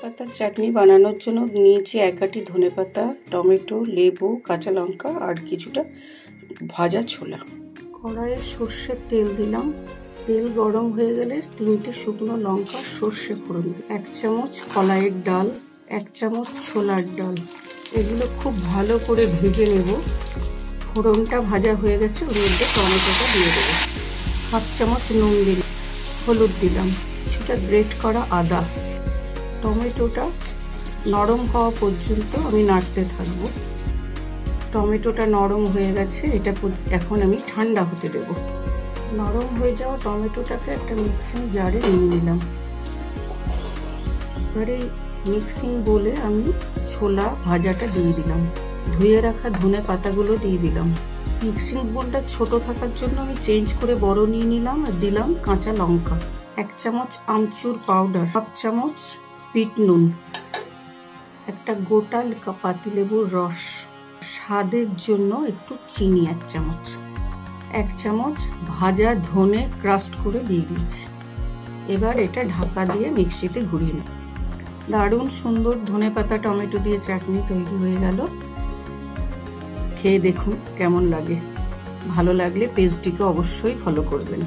পাতার চাটনি বানানোর জন্য নিয়েছি 1 গাঁটি ধনেপাতা, টমেটো, লেবু, কাঁচা লঙ্কা আর কিছুটা ভাজা ছোলা। কড়াইয়ে সর্ষের তেল দিলাম। তেল গরম হয়ে গেলে 3টে শুকনো লঙ্কা সর্ষে ফোড়ন দিই, 1 চামচ কলাইয়ের ডাল, 1 চামচ ছোলার ডাল। এগুলো খুব ভালো করে ভেজে নেব। ফোড়নটা ভাজা হয়ে গেছে, ওর মধ্যে টমেটোটা দিয়ে দেবো। 1/2 চামচ নুন দিলাম, হলুদ দিলাম, কিছুটা গ্রেট করা আদা। টমেটোটা নরম হওয়া পর্যন্ত আমি নাড়তে থাকবো। টমেটোটা নরম হয়ে গেছে, এটা এখন আমি ঠান্ডা হতে দেব। নরম হয়ে যাওয়া টমেটোটাকে একটা মিক্সিং জারে নিয়ে নিলাম। এবারে মিক্সিং বলে আমি ছোলা ভাজাটা দিয়ে দিলাম, ধুয়ে রাখা ধনে পাতাগুলো দিয়ে দিলাম। মিক্সিং বোলটা ছোট থাকার জন্য আমি চেঞ্জ করে বড় নিয়ে নিলাম আর দিলাম কাঁচা লঙ্কা, 1 চামচ আমচুর পাউডার, 1/2 চামচ বিট নুন, একটা গোটা পাতিলেবুর রস, স্বাদের জন্য একটু চিনি 1 চামচ, 1 চামচ ভাজা ধনে ক্রাস্ট করে দিয়ে দিয়েছি। এবার এটা ঢাকা দিয়ে মিক্সিতে ঘুরিয়ে নেব। দারুণ সুন্দর ধনেপাতা টমেটো দিয়ে চাটনি তৈরি হয়ে গেল। খেয়ে দেখুন কেমন লাগে। ভালো লাগলে পেজটিকে অবশ্যই ফলো করবেন।